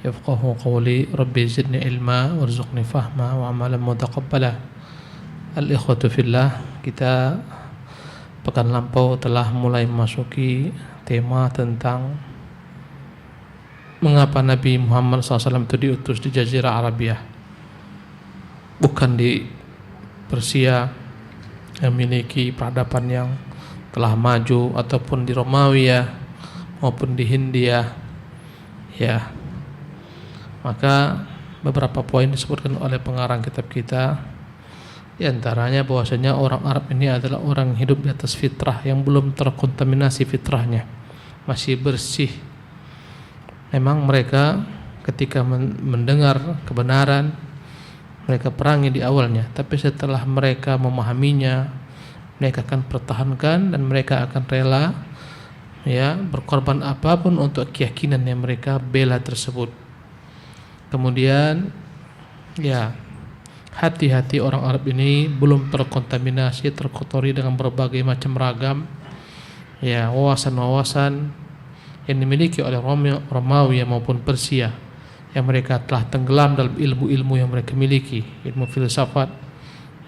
yafqahu qawli rabbi zidni ilma warzuqni fahma wa amalan mutaqabbala. Al-ikhwatu fillah, kita pekan lampau telah mulai memasuki tema tentang mengapa Nabi Muhammad SAW itu diutus di Jazirah Arabia, bukan di Persia yang memiliki peradaban yang telah maju, ataupun di Romawi maupun di Hindia. Ya, maka beberapa poin disebutkan oleh pengarang kitab kita, di antaranya bahwasanya orang Arab ini adalah orang hidup di atas fitrah yang belum terkontaminasi fitrahnya, masih bersih. Memang mereka ketika mendengar kebenaran, mereka perangi di awalnya, tapi setelah mereka memahaminya, mereka akan pertahankan dan mereka akan rela berkorban apapun untuk keyakinan yang mereka bela tersebut. Kemudian hati-hati orang Arab ini belum terkontaminasi, terkotori dengan berbagai macam ragam wawasan-wawasan yang dimiliki oleh Romawi maupun Persia, yang mereka telah tenggelam dalam ilmu-ilmu yang mereka miliki, ilmu filsafat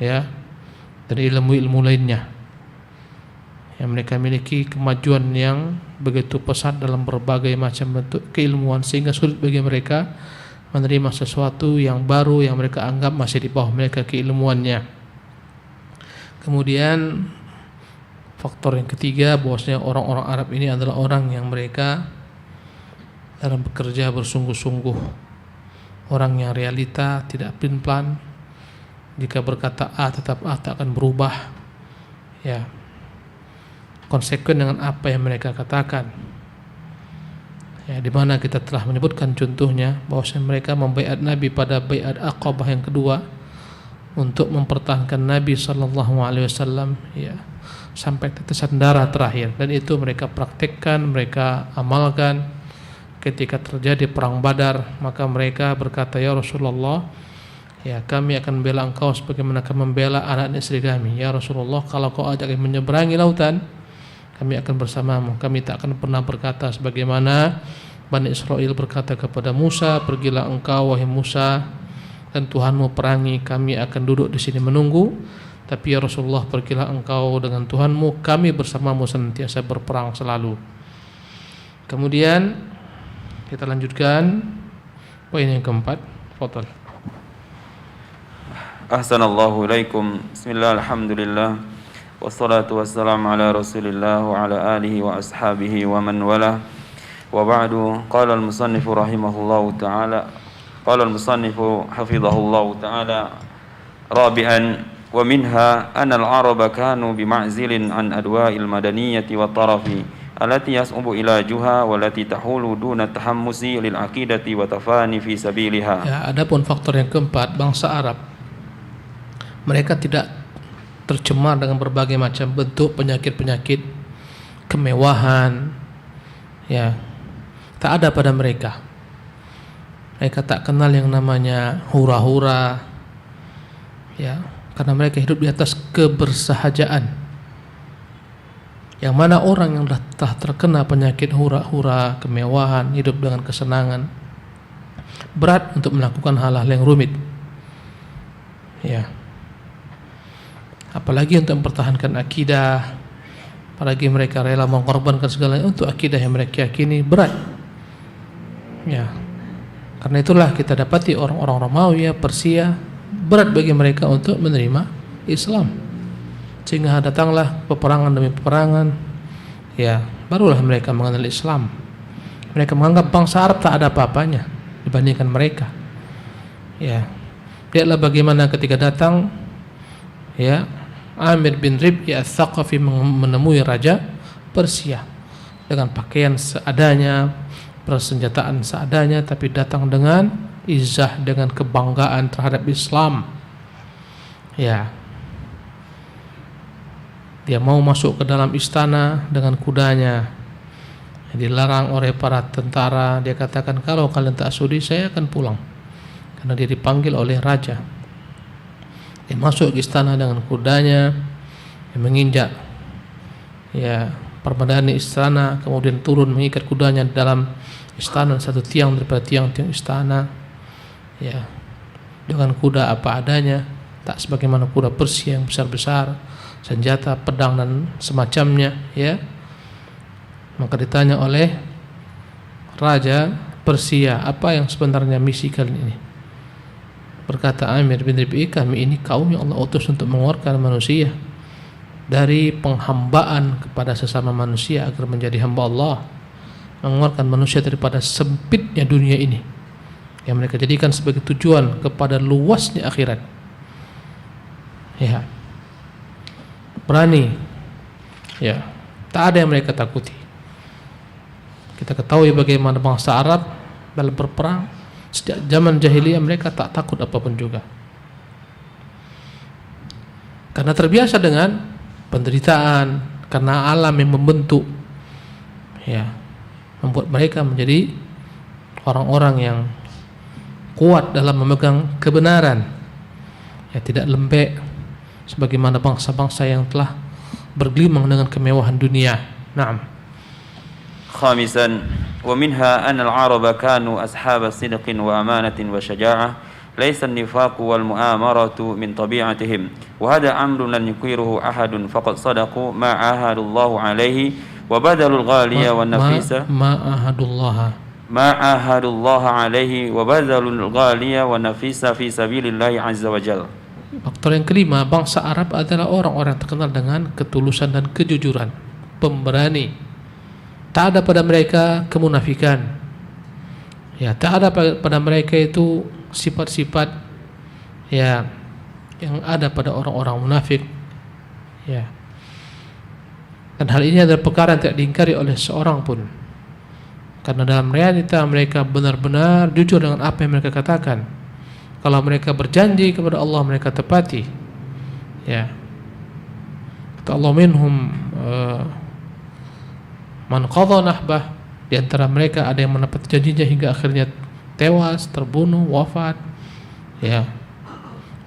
dan ilmu-ilmu lainnya, yang mereka miliki kemajuan yang begitu pesat dalam berbagai macam bentuk keilmuan, sehingga sulit bagi mereka menerima sesuatu yang baru yang mereka anggap masih di bawah mereka keilmuannya. Kemudian faktor yang ketiga, bahwasanya orang-orang Arab ini adalah orang yang mereka dalam bekerja bersungguh-sungguh, orang yang realita, tidak plan-plan. Jika berkata A tetap A, tak akan berubah, konsekuen dengan apa yang mereka katakan. Di mana kita telah menyebutkan contohnya bahwasanya mereka membaiat Nabi pada baiat Aqabah yang kedua untuk mempertahankan Nabi SAW sampai tetesan darah terakhir, dan itu mereka praktekkan, mereka amalkan. Ketika terjadi perang Badar, maka mereka berkata, ya Rasulullah, kami akan membela engkau sebagaimana kami membela anak istri kami. Ya Rasulullah, kalau kau ajak kami menyeberangi lautan, kami akan bersamamu. Kami tak akan pernah berkata sebagaimana Bani Israel berkata kepada Musa, pergilah engkau wahai Musa dan Tuhanmu perangi, kami akan duduk di sini menunggu. Tapi ya Rasulullah, pergilah engkau dengan Tuhanmu, kami bersamamu senantiasa berperang selalu. Kemudian kita lanjutkan poin yang keempat. Fadhal. Ahsanallahu ilaikum. Bismillah, alhamdulillah, wassalatu wassalamu ala rasulillah wa ala alihi wa ashabihi wa man wala. Wa ba'du, qala al-musannifu rahimahullahu ta'ala, qala al-musannifu hafidhahullahu ta'ala, rabi'an, wa minha anna al-araba kanu bima'zilin an adwa'il madaniyati wa tarafi allati yas'ubu ilajuha wallati tahulu duna tahammusi lil aqidati wa tafani fi sabiliha. Adapun faktor yang keempat, bangsa Arab mereka tidak tercemar dengan berbagai macam bentuk penyakit-penyakit kemewahan, tak ada pada mereka. Mereka tak kenal yang namanya hura-hura, karena mereka hidup di atas kebersahajaan. Yang mana orang yang telah terkena penyakit hura-hura, kemewahan, hidup dengan kesenangan, berat untuk melakukan hal-hal yang rumit. Apalagi untuk mempertahankan akidah, apalagi mereka rela mengorbankan segalanya untuk akidah yang mereka yakini, berat. Karena itulah kita dapati orang-orang Romawi, Persia, berat bagi mereka untuk menerima Islam, sehingga datanglah peperangan demi peperangan. Barulah mereka mengenal Islam. Mereka menganggap bangsa Arab tak ada apa-apanya dibandingkan mereka. Lihatlah bagaimana ketika datang Amir bin Rib'i Ats-Tsaqafi menemui Raja Persia dengan pakaian seadanya, persenjataan seadanya, tapi datang dengan izah, dengan kebanggaan terhadap Islam. Dia mau masuk ke dalam istana dengan kudanya, dilarang oleh para tentara. Dia katakan, kalau kalian tak sudi, saya akan pulang, karena dia dipanggil oleh raja. Dia masuk ke istana dengan kudanya, dia menginjak permadani istana, kemudian turun mengikat kudanya dalam istana, satu tiang daripada tiang-tiang istana, ya, dengan kuda apa adanya, tak sebagaimana kuda Persia yang besar-besar, senjata, pedang dan semacamnya, ya. Maka ditanya oleh raja Persia, apa yang sebenarnya misi kalian ini? Berkata Amir bin Rabi'i, kami ini kaum yang Allah utus untuk mengeluarkan manusia dari penghambaan kepada sesama manusia agar menjadi hamba Allah, mengeluarkan manusia daripada sempitnya dunia ini yang mereka jadikan sebagai tujuan kepada luasnya akhirat. Ya, berani, ya, tak ada yang mereka takuti. Kita ketahui bagaimana bangsa Arab dalam berperang sejak zaman jahiliyah, mereka tak takut apapun juga, karena terbiasa dengan penderitaan, karena alam yang membentuk, ya, membuat mereka menjadi orang-orang yang kuat dalam memegang kebenaran, ya, tidak lembek sebagaimana bangsa-bangsa yang telah bergelimang dengan kemewahan dunia. Naam. Khamisan, wa minha anna al-'araba kanu ashab sidqin wa amanatin wa syaja'ah, laysa an-nifaq wal mu'amaratu min tabi'atihim, wa hadha amrun lan yukiruhu ahadun faqad sadaqu ma 'ahadullahu 'alaihi wa badalul ghaliya wan nafisa ma ahadullah 'alaihi wa badalul ghaliya wan nafisa fi sabilillah 'azza wa jalla. Faktor yang kelima, bangsa Arab adalah orang-orang terkenal dengan ketulusan dan kejujuran, pemberani. Tak ada pada mereka kemunafikan, ya, tak ada pada mereka itu sifat-sifat, ya, yang ada pada orang-orang munafik, ya. Dan hal ini adalah perkara yang tidak diingkari oleh seorang pun, karena dalam realita mereka benar-benar jujur dengan apa yang mereka katakan. Kalau mereka berjanji kepada Allah, mereka tepati, ya. Kata Allah, minhum man qadha nahbah, di antara mereka ada yang menepati janjinya hingga akhirnya tewas, terbunuh, wafat, ya.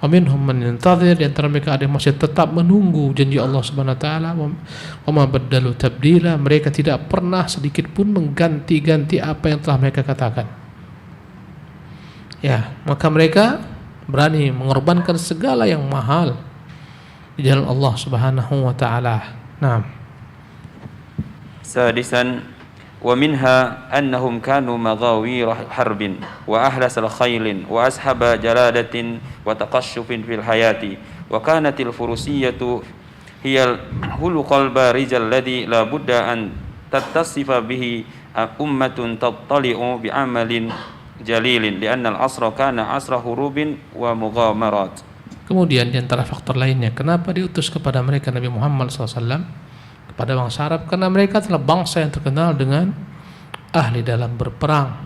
Wa minhum man yantazir, di antara mereka ada yang masih tetap menunggu janji Allah Subhanahu wa taala. Wa ma badalu tabdila, mereka tidak pernah sedikit pun mengganti-ganti apa yang telah mereka katakan. Ya, maka mereka berani mengorbankan segala yang mahal di jalan Allah Subhanahu wa taala. Naam. Sadisan, wa minha annahum kanu maghawir harbin wa ahlasal khailin wa ashaba jaladatin wa taqashshufin fil hayati, wa kanatil furusiyatu hiyal hulqal barijal ladhi la budda an tattasifa bihi ummatun tattali'u bi'amalin jalilin li'anna al-asra kana asra hurubin wa mughamarat. Kemudian di antara faktor lainnya, kenapa diutus kepada mereka Nabi Muhammad SAW, kepada bangsa Arab, karena mereka adalah bangsa yang terkenal dengan ahli dalam berperang.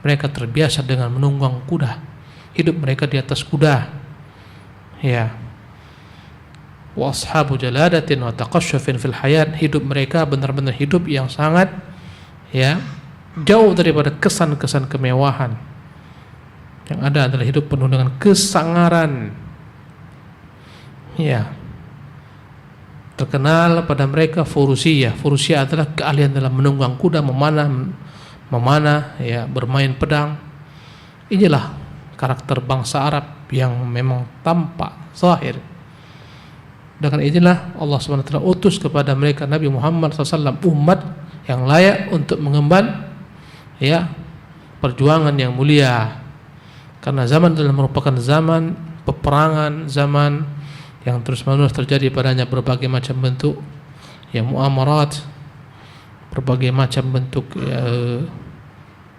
Mereka terbiasa dengan menunggang kuda, hidup mereka di atas kuda, ya. Wa ashabu jaladatin wa taqashshufin fil hayat, hidup mereka benar-benar hidup yang sangat, ya, jauh daripada kesan-kesan kemewahan. Yang ada adalah hidup penuh dengan kesangaran, ya. Terkenal pada mereka furusiyah. Furusiyah adalah keahlian dalam menunggang kuda, memanah, ya, bermain pedang. Inilah karakter bangsa Arab yang memang tampak zahir. Dengan inilah Allah SWT utus kepada mereka Nabi Muhammad SAW, umat yang layak untuk mengemban, ya, perjuangan yang mulia. Karena zaman adalah merupakan zaman peperangan, zaman yang terus-menerus terjadi padanya berbagai macam bentuk, ya, muamarat, berbagai macam bentuk, ya,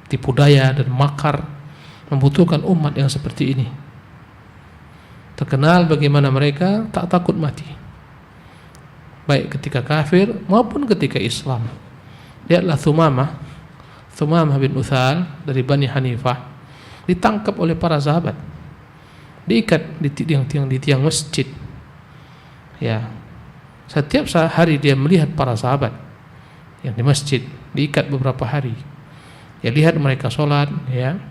tipu daya dan makar, membutuhkan umat yang seperti ini. Terkenal bagaimana mereka tak takut mati, baik ketika kafir maupun ketika Islam. Lihatlah Thumamah bin Uthal dari Bani Hanifah, ditangkap oleh para sahabat, diikat di tiang masjid. Ya, setiap hari dia melihat para sahabat yang di masjid, diikat beberapa hari. Ya, lihat mereka sholat, ya.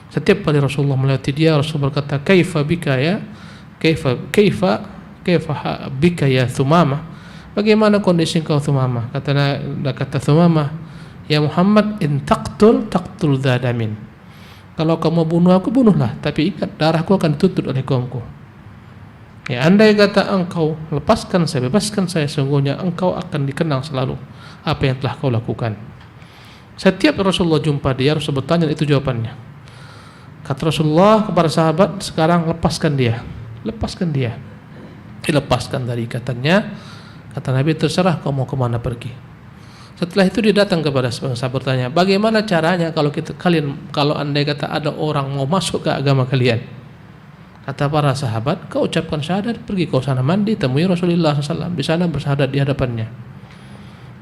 Setiap kali Rasulullah melewati dia, Rasul berkata, "Kaifa bika ya? Kaifa bika ya Thumamah?" Bagaimana kondisi kau Thumamah? Kata Thumamah, ya Muhammad, in taqtul dzadamin. Kalau kamu bunuh aku, bunuhlah, tapi ingat darahku akan dituntut oleh kaumku. Ya, andai kata engkau lepaskan saya, bebaskan saya, sungguhnya engkau akan dikenang selalu apa yang telah kau lakukan. Setiap Rasulullah jumpa dia, Rasul bertanya, itu jawabannya. Kata Rasulullah kepada sahabat, sekarang lepaskan dia. Lepaskan dia. Dilepaskan dari ikatannya. Kata Nabi, terserah kau mau kemana pergi. Setelah itu dia datang kepada sahabat bertanya, bagaimana caranya kalau andai kata ada orang mau masuk ke agama kalian? Kata para sahabat, kau ucapkan syahadat, pergi kau sana mandi, temui Rasulullah SAW, di sana bersyahadat di hadapannya.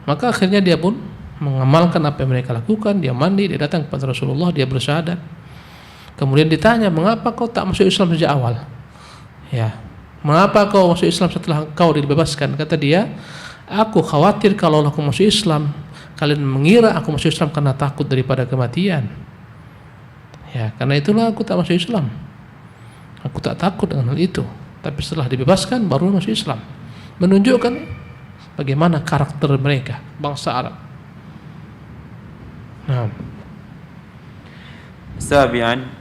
Maka akhirnya dia pun mengamalkan apa yang mereka lakukan. Dia mandi, dia datang kepada Rasulullah, dia bersyahadat. Kemudian ditanya, mengapa kau tak masuk Islam sejak awal? Ya, mengapa kau masuk Islam setelah kau dibebaskan? Kata dia, aku khawatir kalau aku masuk Islam, kalian mengira aku masuk Islam karena takut daripada kematian. Ya, karena itulah aku tak masuk Islam. Aku tak takut dengan hal itu. Tapi setelah dibebaskan baru masuk Islam. Menunjukkan bagaimana karakter mereka, bangsa Arab. Nah. Sabi'an,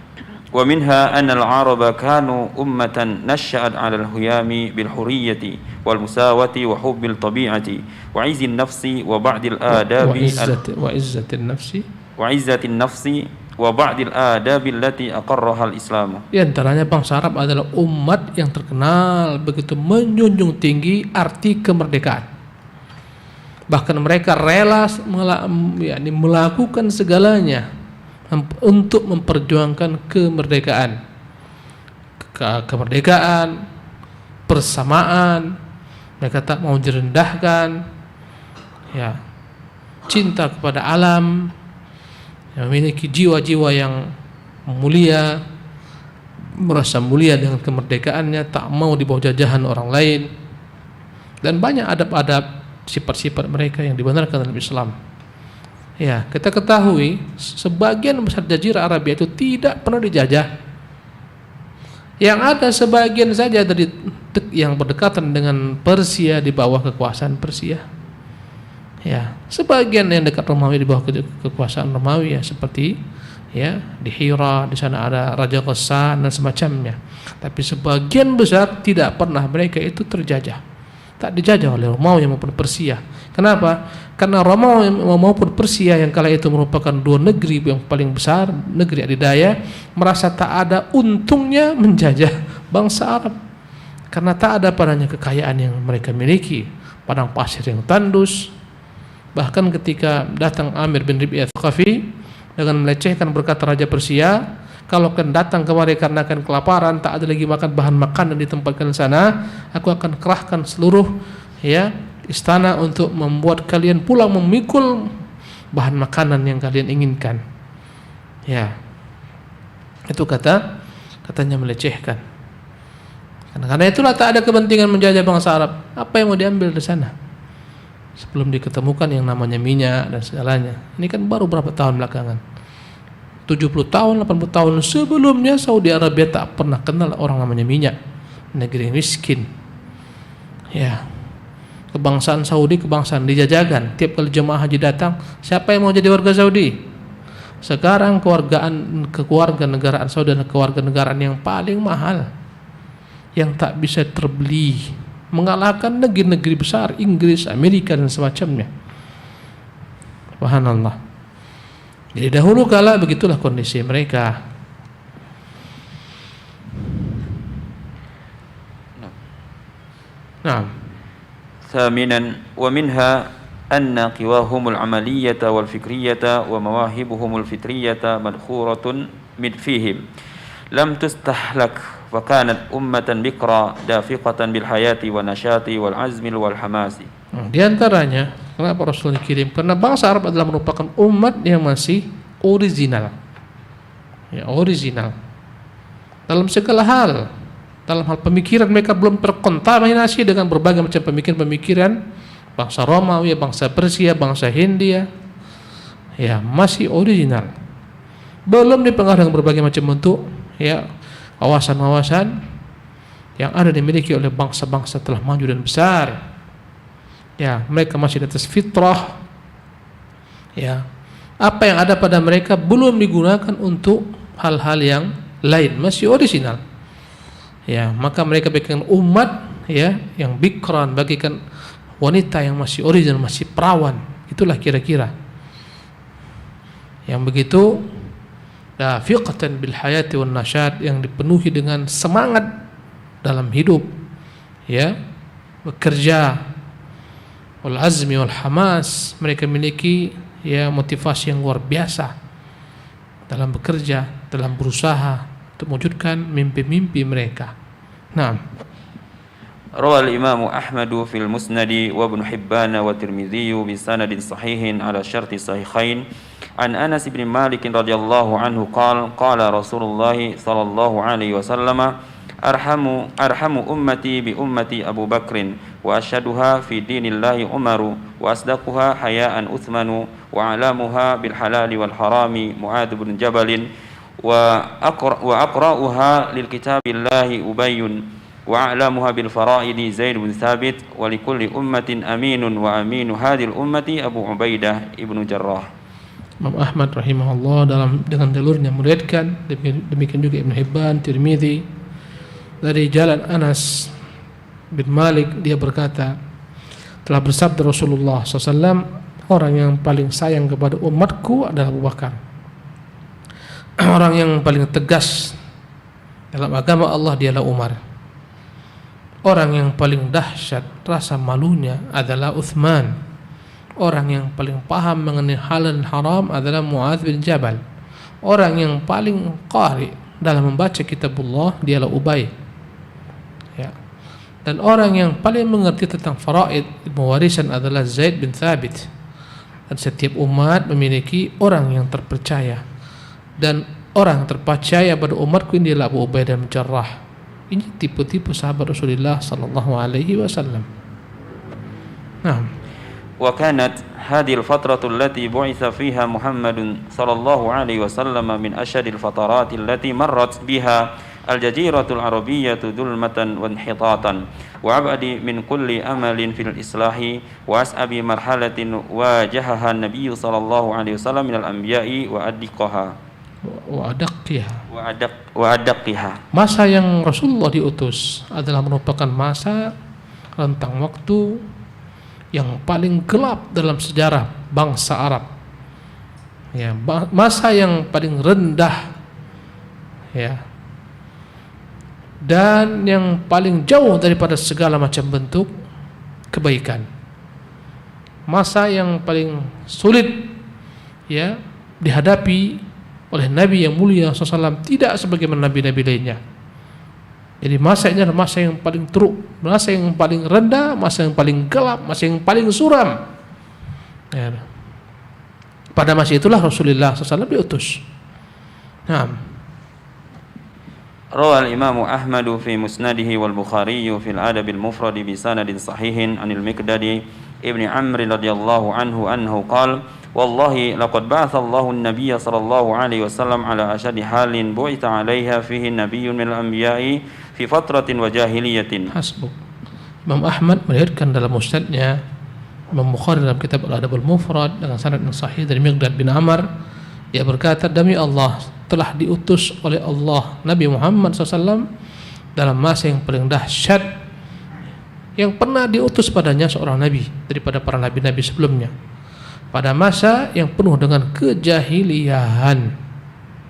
ومنها أن العرب كانوا أمة نشأت على الهيام بالحرية والمساواة وحب الطبيعة وعز النفس وبعض الآداب وعزة النفس وبعض الآداب التي أقرها الإسلام. Di antaranya bangsa Arab adalah umat yang terkenal begitu menjunjung tinggi arti kemerdekaan. Bahkan mereka rela melakukan segalanya untuk memperjuangkan kemerdekaan, persamaan. Mereka tak mau direndahkan, ya, cinta kepada alam, memiliki jiwa-jiwa yang mulia, merasa mulia dengan kemerdekaannya, tak mau di bawah jajahan orang lain, dan banyak adab-adab sifat-sifat mereka yang dibenarkan dalam Islam. Ya, kita ketahui sebagian besar Jazirah Arabia itu tidak pernah dijajah. Yang ada sebagian saja dari yang berdekatan dengan Persia, di bawah kekuasaan Persia. Ya, sebagian yang dekat Romawi di bawah kekuasaan Romawi, ya, seperti ya di Hira, di sana ada Raja Ghassan dan semacamnya. Tapi sebagian besar tidak pernah mereka itu terjajah. Tak dijajah oleh Romawi maupun Persia. Kenapa? Karena Romawi maupun Persia yang kala itu merupakan dua negeri yang paling besar, negeri adidaya, merasa tak ada untungnya menjajah bangsa Arab. Karena tak ada padanya kekayaan yang mereka miliki, padang pasir yang tandus. Bahkan ketika datang Amir bin Rabi'ah Tsaqafi dengan melecehkan berkata Raja Persia, kalau kalian datang kemari karena akan kelaparan, tak ada lagi bahan makanan di tempat kalian sana, aku akan kerahkan seluruh istana untuk membuat kalian pulang memikul bahan makanan yang kalian inginkan. Ya, itu katanya melecehkan. Karena itulah tak ada kepentingan menjajah bangsa Arab. Apa yang mau diambil di sana? Sebelum diketemukan yang namanya minyak dan segalanya. Ini kan baru berapa tahun belakangan. 70 tahun, 80 tahun sebelumnya Saudi Arabia tak pernah kenal orang namanya minyak. Negeri miskin. Ya. Kebangsaan Saudi, kebangsaan dijajakan. Tiap kali jemaah haji datang, siapa yang mau jadi warga Saudi? Sekarang kewarganegaraan Saudi adalah kewarganegaraan yang paling mahal, yang tak bisa terbeli, mengalahkan negeri-negeri besar, Inggris, Amerika dan semacamnya. Subhanallah. Jadi dahulu kala begitulah kondisi mereka. Nah. ثامنا ومنها أن قواهم العملية والفكرية ومواهبهم الفطرية مدخورة من فيهم لم تستهلك وكانت أمة بكرة دافقة بالحياة والنشاط والعزم والحماس. Di antaranya kenapa Rasul dikirim? Karena bangsa Arab adalah merupakan umat yang masih original. Ya, original dalam segala hal. Dalam hal pemikiran mereka belum terkontaminasi dengan berbagai macam pemikiran bangsa Romawi, bangsa Persia, bangsa Hindia. Ya, masih original. Belum dipengaruhi dengan berbagai macam bentuk wawasan-wawasan yang ada dimiliki oleh bangsa-bangsa telah maju dan besar. Ya, mereka masih di atas fitrah. Ya, Apa yang ada pada mereka belum digunakan untuk hal-hal yang lain, masih original. Ya, maka mereka bagikan umat ya yang bikran, bagikan wanita yang masih original, masih perawan. Itulah kira-kira yang begitu dafiqatan bil hayati wan nasyad, yang dipenuhi dengan semangat dalam hidup, ya, bekerja, wal azmi wal hamas. Mereka memiliki ya motivasi yang luar biasa dalam bekerja, dalam berusaha untuk mewujudkan mimpi-mimpi mereka. Nah, روى الإمام أحمد في المسند وابن حبان والترمذي بسند صحيح على شرط الصحيحين عن أنس بن مالك رضي الله عنه قال قال رسول الله صلى الله عليه وسلم أرحم أمتي بأمتي أبو بكر وأشهدها في دين الله عمر وأصدقها حياء عثمان وأعلمها بالحلال والحرام معاذ بن جبل وأقرأها للكتاب الله أبي وأعلمها بالفرائض زيد بن ثابت ولكل أمة أمين وأمين هذه الأمة أبو عبيدة ابن جراح. Imam Ahmad rahimahullah dengan jalurnya meriwayatkan, demikian juga Ibnu Hibban, Tirmizi dari jalan Anas bin Malik, dia berkata, telah bersabda Rasulullah SAW, orang yang paling sayang kepada umatku adalah Abu Bakar. Orang yang paling tegas dalam agama Allah dialah Umar. Orang yang paling dahsyat rasa malunya adalah Uthman. Orang yang paling paham mengenai halal dan haram adalah Muadz bin Jabal. Orang yang paling qari dalam membaca kitabullah dialah Ubay. Ya. Dan orang yang paling mengerti tentang faraid, ilmu warisan adalah Zaid bin Thabit. Dan setiap umat memiliki orang yang terpercaya. Dan orang yang terpercaya pada umatku ini adalah Abu Ubaidah bin Jarrah. Ini tipe-tipe sahabat Rasulullah sallallahu alaihi wasallam. Nah, wa kanat hadhihi al-fatratu allati bu'itha fiha Muhammadun sallallahu alaihi wasallam min asyadil fatarati allati marrat biha al-jaziratul arabiyyatu dhulmatan wa inhitatan wa abadi min kulli amalin fil islahi wa as'abi marhalatin wajahaha an-nabiy sallallahu alaihi wasallam min al-anbiya'i wa addiqaha. Masa yang Rasulullah diutus adalah merupakan masa rentang waktu yang paling gelap dalam sejarah bangsa Arab. Ya, masa yang paling rendah, ya, dan yang paling jauh daripada segala macam bentuk kebaikan. Masa yang paling sulit, ya, dihadapi oleh Nabi yang mulia SAW, tidak sebagaimana Nabi-Nabi lainnya. Jadi masa ini adalah masa yang paling teruk, masa yang paling rendah, masa yang paling gelap, masa yang paling suram. Ya. Pada masa itulah Rasulullah SAW diutus. Nah, روى الإمام أحمد في مسنده والبخاري في الأدب المفرد بسند صحيح عن المقداد ابن عمرو رضي الله عنه أنه قال والله لقد بعث الله النبي صلى الله عليه وسلم على أشد حال بعث عليها فيه النبي من الأنبياء في فترة وجاهلية. Hasbuk. Imam Ahmad meriwayatkan dalam musnadnya, Imam Bukhari dalam kitab Al-Adab al-Mufrad dengan sanad yang sahih dari Miqdad bin Amr, dia berkata, demi Allah, telah diutus oleh Allah Nabi Muhammad SAW dalam masa yang paling dahsyat yang pernah diutus padanya seorang nabi daripada para nabi-nabi sebelumnya, pada masa yang penuh dengan kejahiliahan.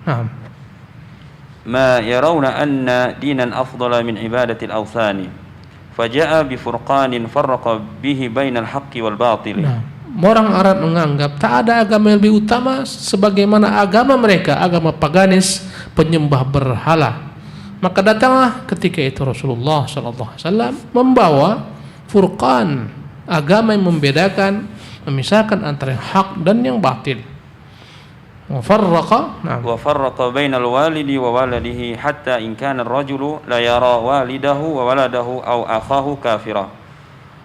Nah, ما يرون أن دينا أفضل من عبادة الأوثان فجاء بفرقان فرق به بين الحق والباطل. Nah, orang Arab menganggap tak ada agama yang lebih utama sebagaimana agama mereka, agama paganis, penyembah berhala. Maka datanglah ketika itu Rasulullah SAW membawa furqan, agama yang membedakan, memisahkan antara yang hak dan yang batil. وفرق بين الوالد وولده حتى إن كان الرجل لا يرى والده وولده أو أخاه كافرا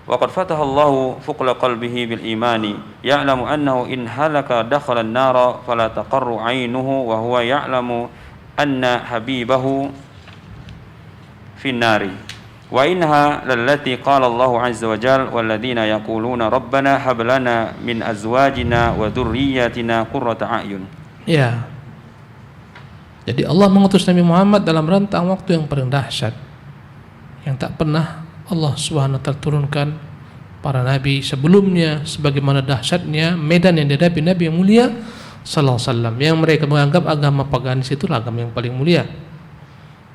وقد فتح الله فقل قلبه بالإيمان يعلم أنه إن هلك دخل النار فلا تقر عينه وهو يعلم أن حبيبه في النار Wa innaha lallati qala Allah azza wa jalla walladzina yaquluna rabbana hab lana min azwajina wa dhurriyyatina qurrata a'yun. Ya. Jadi Allah mengutus Nabi Muhammad dalam rentang waktu yang paling dahsyat, yang tak pernah Allah Subhanahu wa taala turunkan para nabi sebelumnya, sebagaimana dahsyatnya medan yang dihadapi Nabi yang mulia sallallahu alaihi wasallam, yang mereka menganggap agama paganis itu agama yang paling mulia.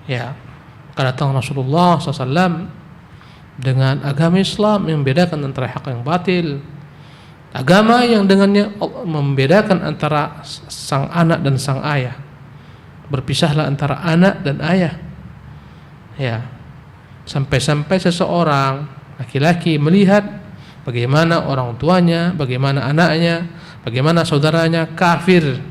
Ya, karena datang Rasulullah SAW dengan agama Islam yang membedakan antara hak yang batil, agama yang dengannya membedakan antara sang anak dan sang ayah, berpisahlah antara anak dan ayah. Ya, sampai-sampai seseorang laki-laki melihat bagaimana orang tuanya, bagaimana anaknya, bagaimana saudaranya kafir,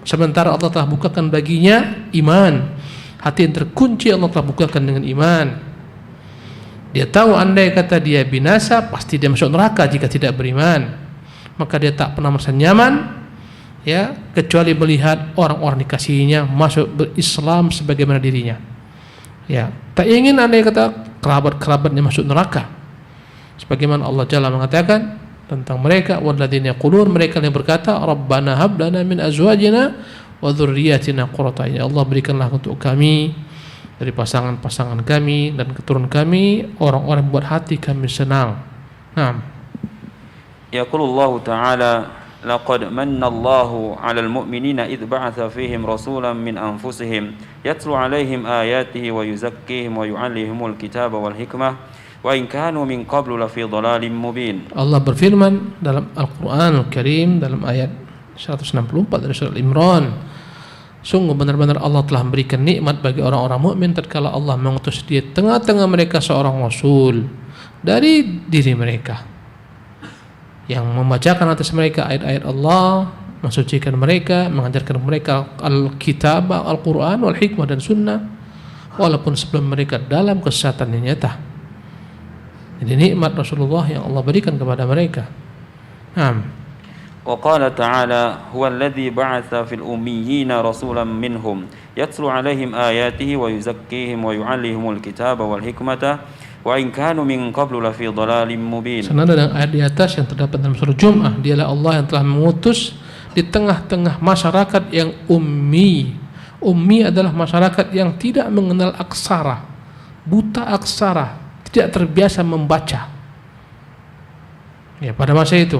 sementara Allah telah bukakan baginya iman. Hati yang terkunci Allah telah bukakan dengan iman. Dia tahu andai kata dia binasa, pasti dia masuk neraka jika tidak beriman. Maka dia tak pernah merasa nyaman, ya, kecuali melihat orang-orang dikasihinya masuk berislam sebagaimana dirinya. Ya, tak ingin andai kata kerabat-kerabatnya masuk neraka. Sebagaimana Allah Jalla mengatakan tentang mereka, walladzina yaqulun, mereka yang berkata, Rabbana hab lana min azwajina wa dzurriyyatina qurrata a'yun. Allah berikanlah untuk kami dari pasangan-pasangan kami dan keturunan kami orang-orang buat hati kami senang. Naam. Yaqulullahu ta'ala laqad manna Allahu 'alal mu'minina idh ba'atha fihim rasulan min anfusihim yatlu 'alaihim ayatihi wa yuzakkihim wa yu'allimuhumul kitaba wal hikmah wa in kanu min qablu lafi dhalalin mubin. Allah berfirman dalam Al-Qur'anul Karim dalam ayat 164 dari surah Al-Imran, sungguh benar-benar Allah telah memberikan nikmat bagi orang-orang mukmin tatkala Allah mengutus di tengah-tengah mereka seorang rasul dari diri mereka yang membacakan atas mereka ayat-ayat Allah, mensucikan mereka, mengajarkan mereka Al-Kitab, Al-Quran, wal hikmah dan sunnah, walaupun sebelum mereka dalam kesesatan yang nyata. Ini nikmat Rasulullah yang Allah berikan kepada mereka. Wa qala ta'ala huwa alladhi ba'atha fil ummiyina rasulan minhum yatlu 'alaihim ayatihi wa yuzakkihim wa yu'allimuhumul kitaba wal hikmata wa in kanu min qablu lafi dhalalin mubin. Senada dengan ayat di atas yang terdapat dalam surah Jum'ah, dialah Allah yang telah mengutus di tengah-tengah masyarakat yang ummi. Ummi adalah masyarakat yang tidak mengenal aksara, buta aksara, tidak terbiasa membaca. Ya, pada masa itu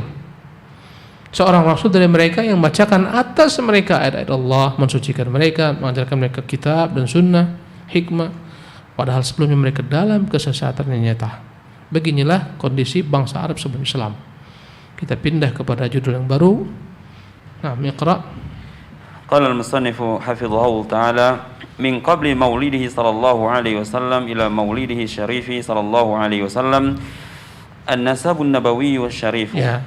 seorang rasul dari mereka yang membacakan atas mereka ayat-ayat Allah, mensucikan mereka, mengajarkan mereka kitab dan sunnah, hikmah, padahal sebelumnya mereka dalam kesesatan yang nyata. Beginilah kondisi bangsa Arab sebelum Islam. Kita pindah kepada judul yang baru. Nah, Iqra. Qala al-musannifu hafidhahu ta'ala min qabli maulidihi sallallahu alaihi wasallam ila maulidihi syarifi sallallahu alaihi wasallam an-nasabun nabawi wasyarif. Ya.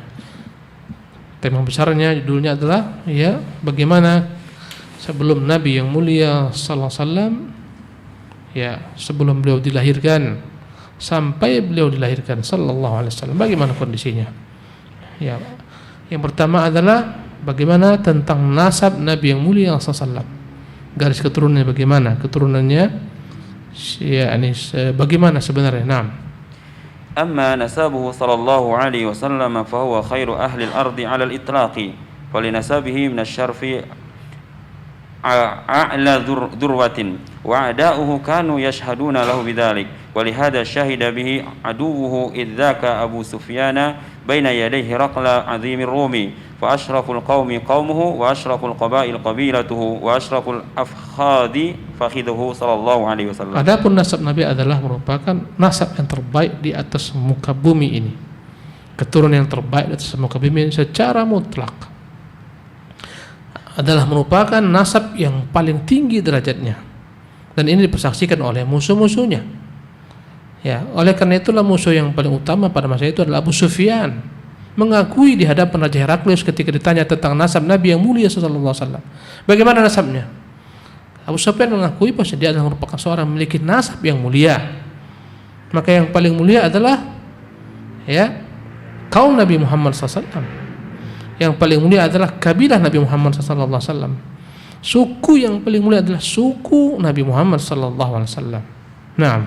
Tema besarnya judulnya adalah ya bagaimana sebelum Nabi yang mulia sallallahu alaihi wasallam, ya sebelum beliau dilahirkan sampai beliau dilahirkan sallallahu alaihi wasallam, bagaimana kondisinya. Ya, yang pertama adalah bagaimana tentang nasab Nabi yang mulia sallallahu alaihi wasallam, garis keturunannya bagaimana, keturunannya ya ini bagaimana sebenarnya. Naam. أما نسابه صلى الله عليه وسلم فهو خير أهل الأرض على الإطلاق ولنسابه من الشرف أعلى ذروة وأعداؤه كانوا يشهدون له بذلك ولهذا شهد به عدوه إذ ذاك أبو سفيان بين يديه رقل عظيم الروم فأشرف القوم قومه وأشرف القبائل قبيلته وأشرف الأفخاذ فخذه صلى الله عليه وسلم. Adapun nasab Nabi adalah merupakan nasab yang terbaik di atas muka bumi ini, keturunan yang terbaik di atas muka bumi ini secara mutlak, adalah merupakan nasab yang paling tinggi derajatnya, dan ini dipersaksikan oleh musuh-musuhnya. Ya, oleh karena itulah musuh yang paling utama pada masa itu adalah Abu Sufyan, mengakui di hadapan Raja Heraklius ketika ditanya tentang nasab Nabi yang mulia sallallahu alaihi wasallam. Bagaimana nasabnya? Abu Sufyan mengakui bahwa dia adalah merupakan seorang memiliki nasab yang mulia. Maka yang paling mulia adalah ya kaum Nabi Muhammad sallallahu alaihi wasallam. Yang paling mulia adalah kabilah Nabi Muhammad sallallahu alaihi wasallam. Suku yang paling mulia adalah suku Nabi Muhammad sallallahu alaihi wasallam. Naam.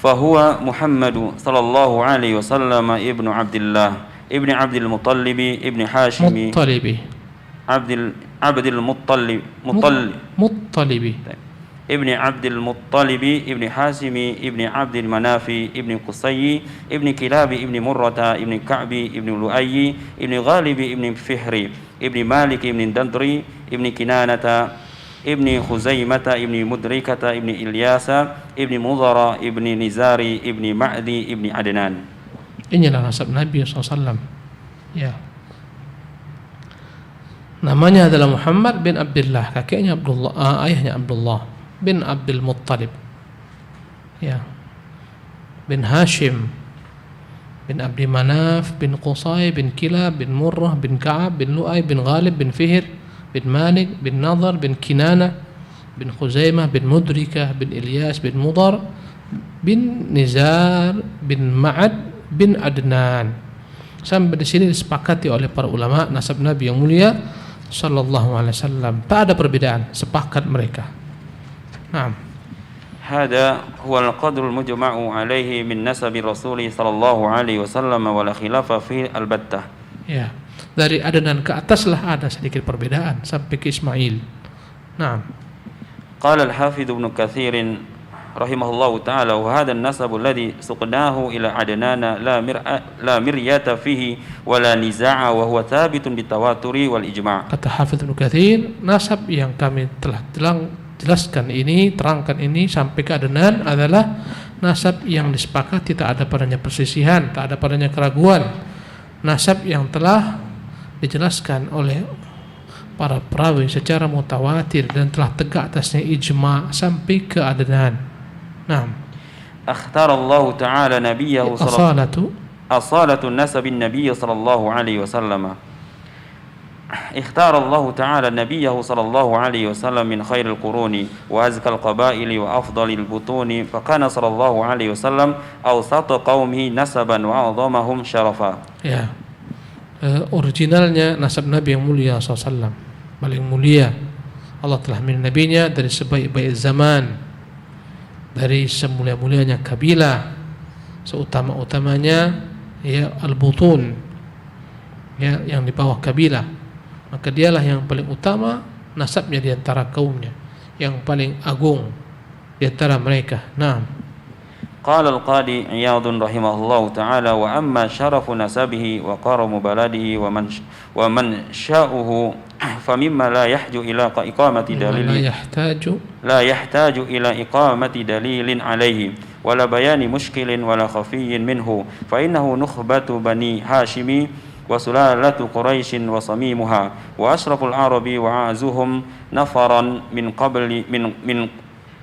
fahuwa Muhammad sallallahu alaihi wasallam ibnu Abdullah ibni Abdul Muttalib ibni Hashim Abdul Muttalib ibni Abdul Muttalib ibni Hashim ibni Abdul Manafi ibni Qusay ibni Kilab ibni Murrata ibni Ka'bi ibni Lu'ayy ibni Ghalib ibni Fihri ibni Malik ibni Dandri ibni Kinanata ibni Khuzaimata ibni Mudrikata ibni Ilyasa ibni Mudhara ibni Nizari ibni Ma'di ibni Adnan. Inilah nasab Nabi SAW. Ya. Namanya adalah Muhammad bin Abdullah, kakeknya Abdullah, ayahnya Abdullah bin Abdul Muttalib. Ya. Bin Hashim, bin Abdi Manaf, bin Qusay, bin Kilab, bin Murrah, bin Ka'ab, bin Lu'ay, bin Ghalib, bin Fihr, bin Malik, bin Nadhr, bin Kinana, bin Khuzaimah, bin Mudrikah, bin Ilyas, bin Mudhar, bin Nizar, bin Ma'ad, bin Adnan. Sampai di sini disepakati oleh para ulama nasab Nabi yang mulia sallallahu alaihi wasallam. Tak ada perbedaan, sepakat mereka. Naam. Hada huwa al-qadru al-mujma'u alaihi min nasabi Rasul sallallahu alaihi wasallam wa la khilafa fi al-battah. Ya. Dari Adnan ke ataslah ada sedikit perbedaan sampai ke Ismail. Naam. Qala al-Hafidz Ibnu Katsir rahimahullahu ta'ala wa hadha an-nasab alladhi suqnahu ila Adnana la miryata fihi wa la niza'a wa huwa thabitun bitawaturi wal ijma'. Kata Hafidz Ibnu Katsir, nasab yang kami telah jelaskan ini, terangkan ini sampai ke Adnan adalah nasab yang disepakati, tak ada padanya persisihan, tak ada padanya keraguan. Nasab yang telah dijelaskan oleh para perawi secara mutawatir dan telah tegak atasnya ijma' sampai ke Adnan. Naam. Akhtara Allah Ta'ala nabiyahu asalatu nasab an-nabiy sallallahu alaihi wasallam. Ikhtara Allah Ta'ala nabiyahu sallallahu alaihi wasallam min khairil quruni wa azkal qabaili wa afdalil butuni fa kana sallallahu alaihi wasallam awsata qaumihi nasaban wa a'dhamahum syarafa. Ya. Originalnya nasab Nabi yang mulia SAW, paling mulia. Allah telah memilih nabinya dari sebaik-baik zaman, dari semulia-mulianya kabilah, seutama-utamanya ya al-butun, ya yang di bawah kabilah. Maka dialah yang paling utama nasabnya di antara kaumnya, yang paling agung di antara mereka. Naam. Qala al-Qadi Iyadh rahimahullahu ta'ala wa amma syarafu nasabihi wa karamu baladihi wa man sya'uhu famimma la yahju ila iqamati dalilin la yahtaju ila iqamati dalilin alaihi wala bayani mushkilin wala khafiyyin minhu fa innahu nukhbatu bani hashimi wa sulalatu quraishin wa samimuha wa asraful arabi wa azuhum nafaran min qabli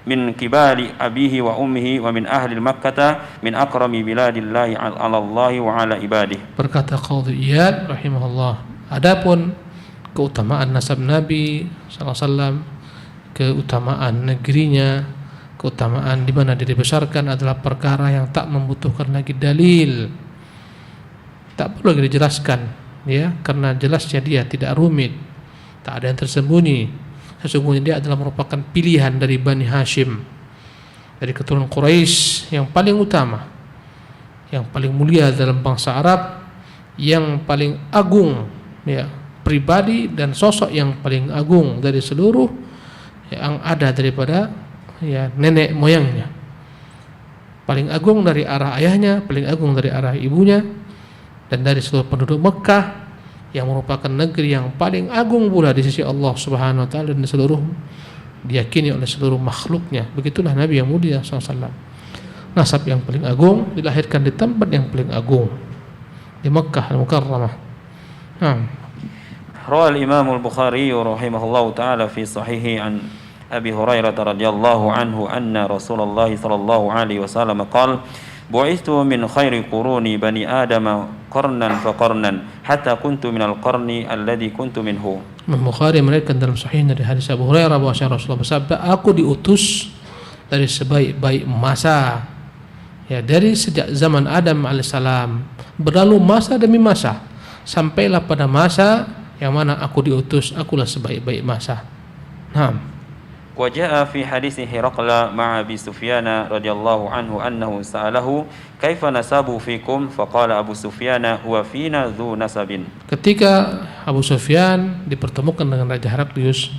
min kibali abihi wa ummihi wa min ahli Makkah min akrami biladillahi ala Allah wa ala ibadihi. Berkata Qadhi Iyad rahimahullah, adapun keutamaan nasab Nabi SAW, keutamaan negerinya, keutamaan di mana dia dibesarkan adalah perkara yang tak membutuhkan lagi dalil, tak perlu lagi dijelaskan, ya, karena jelasnya dia tidak rumit, tak ada yang tersembunyi. Sesungguhnya dia adalah merupakan pilihan dari Bani Hashim, dari keturunan Quraisy yang paling utama, yang paling mulia dalam bangsa Arab, yang paling agung, ya, pribadi dan sosok yang paling agung dari seluruh yang ada daripada ya nenek moyangnya. Paling agung dari arah ayahnya, paling agung dari arah ibunya, dan dari seluruh penduduk Mekah, yang merupakan negeri yang paling agung pula di sisi Allah Subhanahu wa taala dan seluruh diyakini oleh seluruh makhluknya. Begitulah Nabi yang mulia SAW. Nasab yang paling agung, dilahirkan di tempat yang paling agung, di Makkah Al-Mukarramah. Rawi al-Imam al-Bukhari rahimahullahu taala fi sahihi an Abi Hurairah radhiyallahu anhu anna Rasulullah sallallahu alaihi wasallam qala bu'ithu min khairi quruni bani Adam qarnan fa qarnan hatta kuntu minal qarni alladhi kuntu minhu. Imam Bukhari meriwayatkan dalam sahihnya dari hadis Abu Hurairah bahwa Rasulullah bersabda, aku diutus dari sebaik-baik masa, ya, dari sejak zaman Adam alaihissalam, berlalu masa demi masa, sampailah pada masa yang mana aku diutus, akulah sebaik-baik masa. Naam. وجاء في حديث هرقل مع أبي سفيان رضي الله عنه أنه سأله كيف نسبوا فيكم فقال أبو سفيان هو فينا ذو نسب. Ketika Abu Sufyan dipertemukan dengan Raja Heraklius,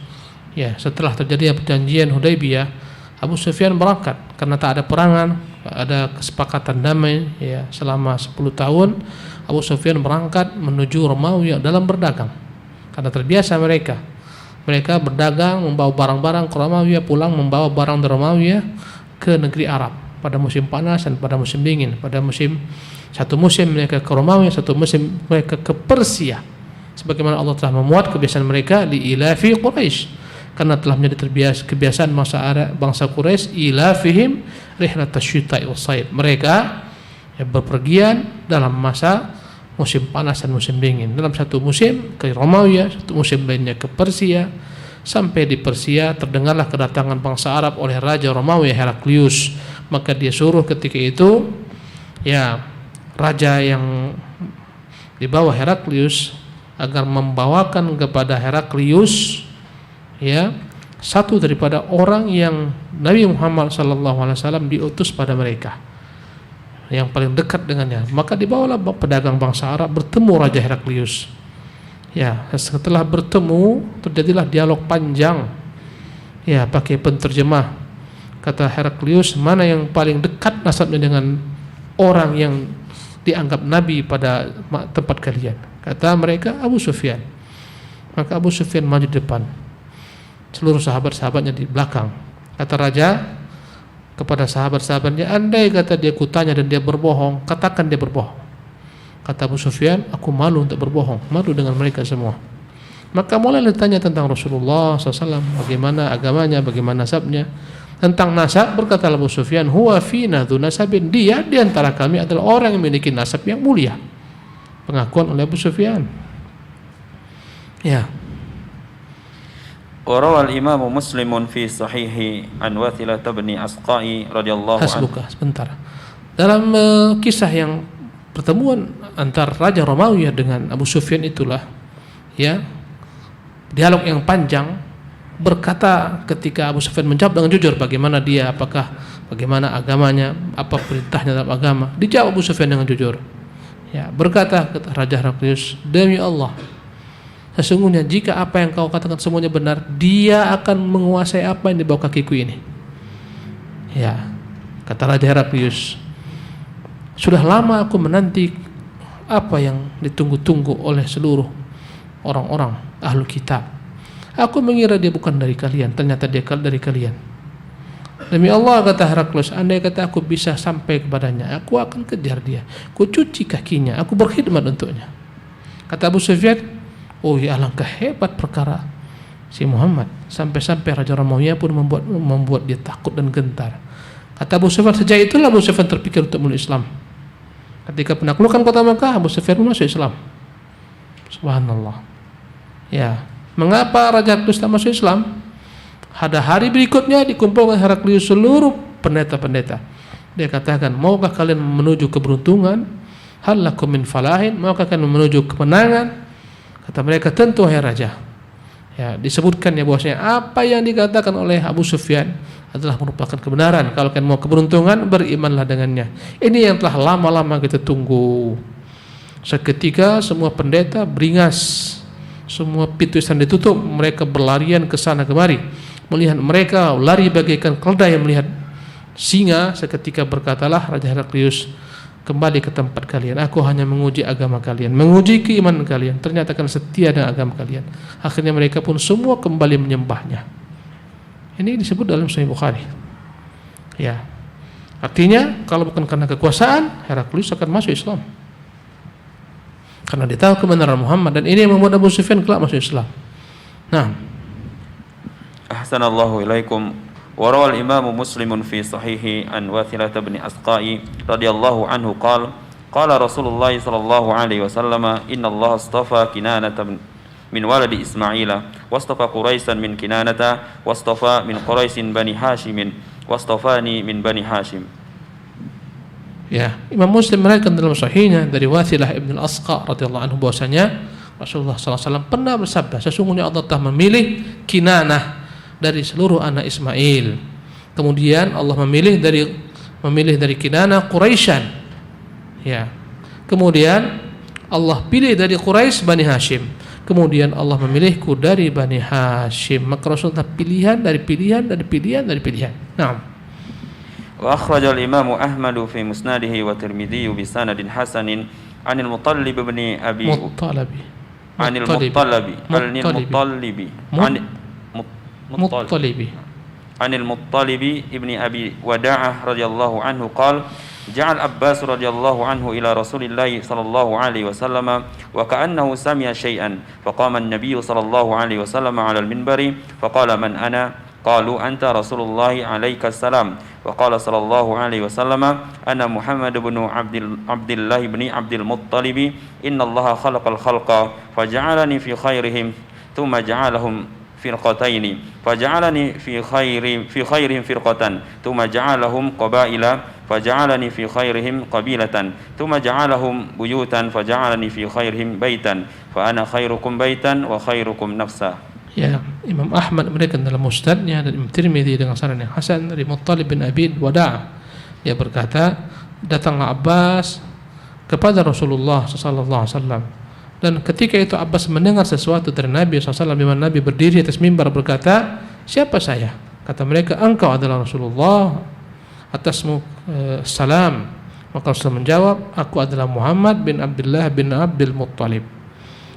ya setelah terjadi perjanjian Hudaybiyah, Abu Sufyan berangkat karena tak ada perangan, ada kesepakatan damai ya selama 10 tahun. Abu Sufyan berangkat menuju Romawi dalam berdagang karena terbiasa mereka berdagang, membawa barang-barang ke Romawi, pulang membawa barang dari Romawi ke negeri Arab pada musim panas dan pada musim dingin. Satu musim mereka ke Romawi, satu musim mereka ke Persia. Sebagaimana Allah telah memuat kebiasaan mereka di ilafi Quraisy, karena telah menjadi kebiasaan bangsa Quraisy ilafihim rihlatash syita'i was-sayf. Mereka berpergian dalam masa musim panas dan musim dingin. Dalam satu musim ke Romawi, satu musim lainnya ke Persia. Sampai di Persia terdengarlah kedatangan bangsa Arab oleh Raja Romawi Heraklius. Maka dia suruh ketika itu ya raja yang di bawah Heraklius agar membawakan kepada Heraklius ya satu daripada orang yang Nabi Muhammad SAW diutus pada mereka, yang paling dekat dengannya. Maka dibawalah pedagang bangsa Arab bertemu Raja Heraklius. Ya, setelah bertemu terjadilah dialog panjang. Ya, pakai penterjemah. Kata Heraklius, mana yang paling dekat nasabnya dengan orang yang dianggap nabi pada tempat kalian? Kata mereka Abu Sufyan. Maka Abu Sufyan maju di depan, seluruh sahabat-sahabatnya di belakang. Kata raja kepada sahabat-sahabatnya, andai kata dia kutanya dan dia berbohong, katakan dia berbohong. Kata Abu Sufyan, aku malu untuk berbohong, malu dengan mereka semua. Maka mulai ditanya tentang Rasulullah SAW, bagaimana agamanya, bagaimana nasabnya. Tentang nasab berkata Abu Sufyan, huwa fina dzu nasabin, dia di antara kami adalah orang yang memiliki nasab yang mulia. Pengakuan oleh Abu Sufyan. Ya. وروى الإمام مسلم في صحيح عن واثلة بن أسقاء رضي الله عنه. Hasbuka, sebentar. Dalam kisah yang pertemuan antara Raja Romawi dengan Abu Sufyan itulah ya dialog yang panjang, berkata ketika Abu Sufyan menjawab dengan jujur bagaimana dia, bagaimana agamanya, apa perintahnya dalam agama. Dijawab Abu Sufyan dengan jujur. Ya, berkata Raja Heraklius, demi Allah, sesungguhnya jika apa yang kau katakan semuanya benar, dia akan menguasai apa yang di bawah kakiku ini. Ya, kata Raja Heraklius, sudah lama aku menanti apa yang ditunggu-tunggu oleh seluruh orang-orang ahlu kitab. Aku mengira dia bukan dari kalian, ternyata dia dari kalian. Demi Allah, kata Heraklius, andai kata aku bisa sampai kepadanya, aku akan kejar dia, aku cuci kakinya, aku berkhidmat untuknya. Kata Abu Sufyan, oh ya alangkah hebat perkara si Muhammad, sampai-sampai Raja Romawi pun membuat dia takut dan gentar. Kata Abu Sufyan, sejak itulah Abu Sufyan terpikir untuk meluk Islam. Ketika penaklukan kota Makkah, Abu Sufyan masuk Islam. Subhanallah. Ya, mengapa Raja Heraklius tak masuk Islam? Pada hari berikutnya dikumpulkan Heraklius seluruh pendeta-pendeta. Dia katakan, maukah kalian menuju keberuntungan? Hal lakum min falahin? Maukah kalian menuju kemenangan? Kata mereka, tentu wahai raja. Ya, disebutkan ya bahwasanya apa yang dikatakan oleh Abu Sufyan adalah merupakan kebenaran. Kalau kalian mau keberuntungan, berimanlah dengannya. Ini yang telah lama-lama kita tunggu. Seketika semua pendeta beringas, semua pintu istana ditutup, mereka berlarian ke sana kemari. Melihat mereka lari bagaikan keledai yang melihat singa. Seketika berkatalah Raja Heraklius, kembali ke tempat kalian. Aku hanya menguji agama kalian, menguji keimanan kalian. Ternyata kalian setia dengan agama kalian. Akhirnya mereka pun semua kembali menyembahnya. Ini disebut dalam Sahih Bukhari. Ya, artinya kalau bukan karena kekuasaan, Heraklius akan masuk Islam. Karena dia tahu kebenaran Muhammad, dan ini yang membuat Abu Sufyan kelak masuk Islam. Nah, Ahsanallahu ilaikum. وروى الإمام مسلم في صحيحه عن واثلة بن أسقاء رضي الله عنه قال قال رسول الله صلى الله عليه وسلم إن الله اصطفى كنانة من ولد إسماعيل واصطفى قريشا من كنانة واصطفى من قريش بني هاشم واصطفاني من بني هاشم. Ya, Imam Muslim meriwayatkan dalam sahihnya dari Wathilah ibn al-Asqa radhiyallahu anhu bahwasanya Rasulullah SAW pernah bersabda, sesungguhnya Allah telah memilih Kinanah dari seluruh anak Ismail. Kemudian Allah memilih dari Kinana Quraisyan. Ya. Kemudian Allah pilih dari Quraisy Bani Hashim. Kemudian Allah memilihku dari Bani Hashim. Maka Rasulullah pilihan dari pilihan. Naam. Wa akhrajal Imam Ahmad fi musnadihi wa Tirmidzi bi sanadin hasanin 'anil Muttalib bin Abi Anil Muttalibi ibni Abi Wada'ah radhiyallahu anhu qala ja'al Abbas radhiyallahu anhu ila Rasulillah sallallahu alaihi wasallam wa ka'annahu sami'a syai'an faqama an-nabiy sallallahu alaihi wasallam 'ala al-minbari faqala man ana qalu anta Rasulullah alaika salam wa qala sallallahu alaihi wasallam ana Muhammad ibn Abdullah ibn Abdul Muttalib inna Allah khalaqal khalqa faja'alani fi khairihim thumma ja'alahum firqataini faja'alani fi khairihim firqatan thumma ja'alahum qabaila faja'alani fi khairihim qabilatan thumma ja'alahum buyutan faja'alani fi khairihim baitan fa ana khairukum baitan wa khairukum nafsa. Ya, Imam Ahmad memberikan dalam musnadnya dan Imam Tirmidzi dengan sanad yang hasan dari Muttalib bin Abi Wada'ah. Dia berkata, datanglah Abbas kepada Rasulullah sallallahu alaihi wasallam. Dan ketika itu Abbas mendengar sesuatu dari Nabi SAW, di mana Nabi berdiri atas mimbar berkata, siapa saya? Kata mereka, engkau adalah Rasulullah, atasmu salam. Maka Rasul menjawab, aku adalah Muhammad bin Abdullah bin Abdul Muttalib.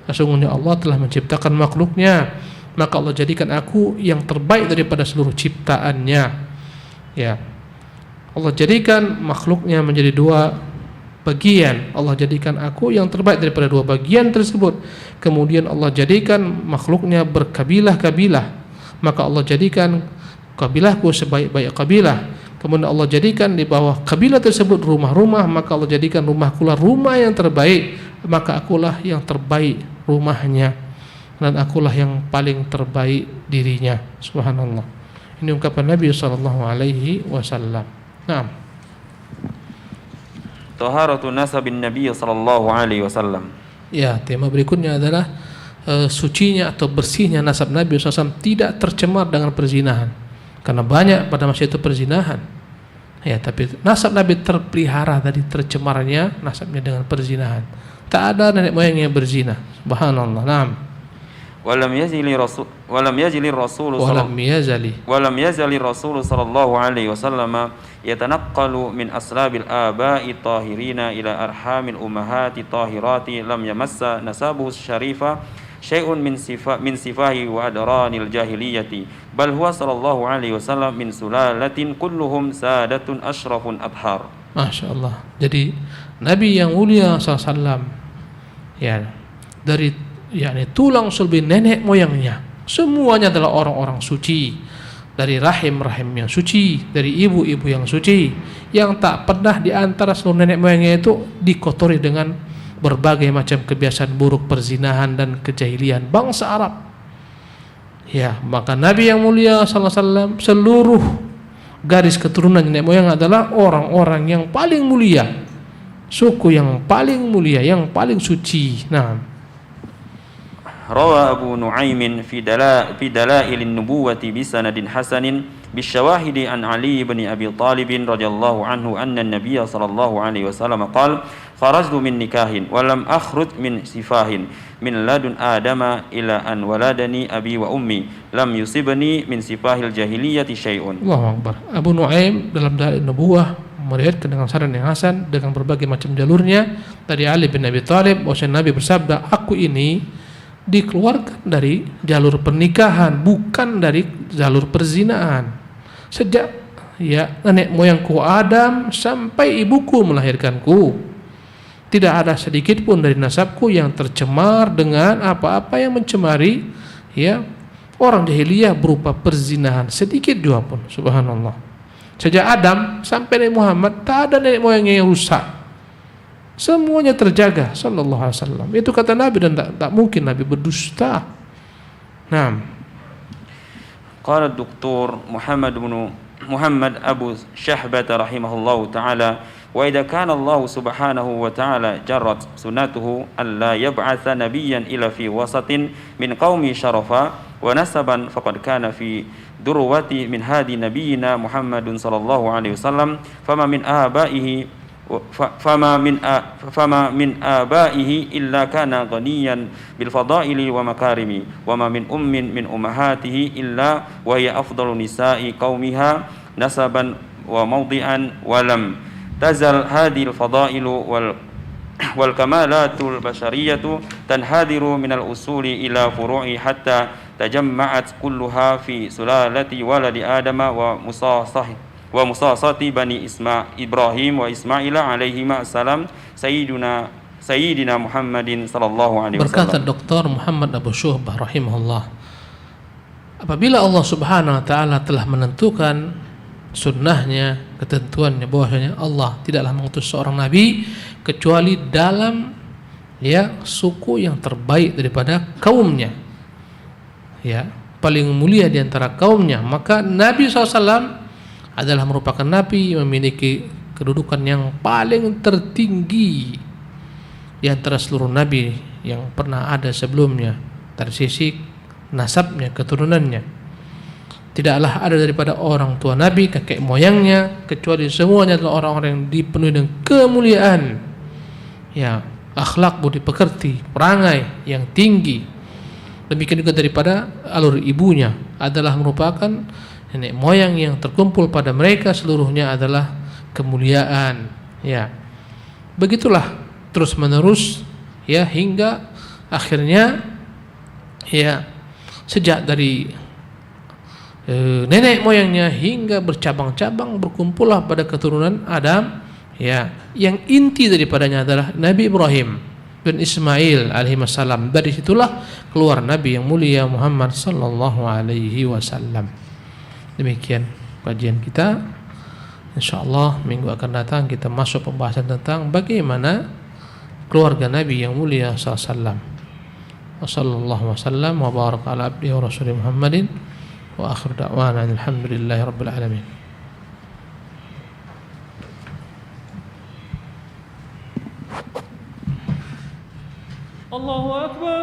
Sesungguhnya Allah telah menciptakan makhluknya, maka Allah jadikan aku yang terbaik daripada seluruh ciptaannya. Ya, Allah jadikan makhluknya menjadi dua bagian. Allah jadikan aku yang terbaik daripada dua bagian tersebut. Kemudian Allah jadikan makhluknya berkabilah-kabilah, maka Allah jadikan kabilahku sebaik-baik kabilah. Kemudian Allah jadikan di bawah kabilah tersebut rumah-rumah, maka Allah jadikan rumahkulah rumah yang terbaik, maka akulah yang terbaik rumahnya, dan akulah yang paling terbaik dirinya. Subhanallah. Ini ungkapan Nabi sallallahu alaihi wasallam. Naam. Taharatu nasabin Nabi sallallahu alaihi wasallam. Ya, tema berikutnya adalah sucinya atau bersihnya nasab Nabi SAW tidak tercemar dengan perzinahan. Karena banyak pada masa itu perzinahan. Ya, tapi nasab Nabi terpelihara dari tercemarnya nasabnya dengan perzinahan. Tak ada nenek moyangnya berzina. Subhanallah. Naam. Walam yazali Rasul sallallahu alaihi wasallam yatanaqqalu min aslabil aba'i tahirina ila arhamil ummahati tahirati lam yamassa nasabuhu syarifa syai'un min sifahi wa adranil jahiliyati bal huwa sallallahu alaihi wasallam min sulalatin kulluhum sadatun ashrafun adhar. Masya Allah. Jadi Nabi yang mulia SAW, ya, dari tulang sulbi nenek moyangnya semuanya adalah orang-orang suci, dari rahim yang suci, dari ibu-ibu yang suci, yang tak pernah di antara seluruh nenek moyangnya itu dikotori dengan berbagai macam kebiasaan buruk, perzinahan dan kejahilian bangsa Arab. Ya, maka Nabi yang mulia sallallahu alaihi wasallam seluruh garis keturunan nenek moyang adalah orang-orang yang paling mulia, suku yang paling mulia, yang paling suci. Nah, Rawa Abu Nu'aimin fi dalailin nubuwati bisanadin hasanin bisyawahidi an Ali bin Abi Talib radhiyallahu anhu anna an-nabiy sallallahu alaihi wasallam qala kharajtu min nikahin wa lam akhruj min sifahin min ladun adama ila an waladani abi wa ummi lam yusibni min sifahil jahiliyati syai'un. Allahu akbar. Abu Nu'aim dalam dalail nubuwah meriwayatkan dengan sanad yang hasan dengan berbagai macam jalurnya dari Ali bin Abi Thalib bahwa Nabi bersabda, aku ini dikeluarkan dari jalur pernikahan, bukan dari jalur perzinahan. Sejak nenek moyangku Adam sampai ibuku melahirkanku, tidak ada sedikit pun dari nasabku yang tercemar dengan apa-apa yang mencemari orang jahiliyah berupa perzinahan, sedikit juga pun. Subhanallah. Sejak Adam sampai Nabi Muhammad tak ada nenek moyangnya yang rusak. Semuanya terjaga sallallahu alaihi wasallam. Itu kata Nabi dan tak mungkin Nabi berdusta. Naam. Qala Dr. Muhammad Abu Syahbah rahimahullahu taala wa idza kana Allah subhanahu wa ta'ala jarrat sunnatuhu alla yab'atha nabiyyan ila fi wasatin min qaumi syarafa wa nasaban faqad kana fi durwati min hadi nabiyyina Muhammadun sallallahu alaihi wasallam fama min abaihi illa kana ghaniyan bil fadaili wa makarimi wa ma min ummin min ummahatihi illa wa hiya afdalu nisa'i qaumiha nasaban wa mawdi'an wa lam tazal hadhil fadailu wal kamalatul bashariyatu tanhadiru minal usuli ila furu'i hatta tajamma'at kulluha fi sulalati waladi adama wa musasati bani Ibrahim wa Ismail alaihi assalam sayyidina Muhammadin sallallahu alaihi Berkata wasallam. Dr. Muhammad Abu Syuhbah rahimahullah, apabila Allah Subhanahu wa taala telah menentukan sunnahnya, ketentuannya bahwasanya Allah tidaklah mengutus seorang nabi kecuali dalam suku yang terbaik daripada kaumnya, paling mulia di antara kaumnya, maka Nabi SAW adalah merupakan nabi yang memiliki kedudukan yang paling tertinggi di antara seluruh nabi yang pernah ada sebelumnya dari sisi nasabnya, keturunannya. Tidaklah ada daripada orang tua nabi, kakek moyangnya, kecuali semuanya adalah orang-orang yang dipenuhi dengan kemuliaan, akhlak, budi pekerti, perangai yang tinggi. Demikian juga daripada alur ibunya adalah merupakan nenek moyang yang terkumpul pada mereka seluruhnya adalah kemuliaan. Begitulah terus menerus hingga akhirnya sejak dari nenek moyangnya hingga bercabang-cabang berkumpullah pada keturunan Adam, yang inti daripadanya adalah Nabi Ibrahim dan Ismail alaihi wassalam. Dari situlah keluar Nabi yang mulia Muhammad sallallahu alaihi wasallam. Demikian kajian kita. Insyaallah minggu akan datang kita masuk pembahasan tentang bagaimana keluarga Nabi yang mulia sallallahu alaihi wasallam. Wassallallahu wasallam wa baraka ala abdihi wa rasulih Muhammadin wa akhir da'wana alhamdulillahi rabbil alamin. Allahu akbar.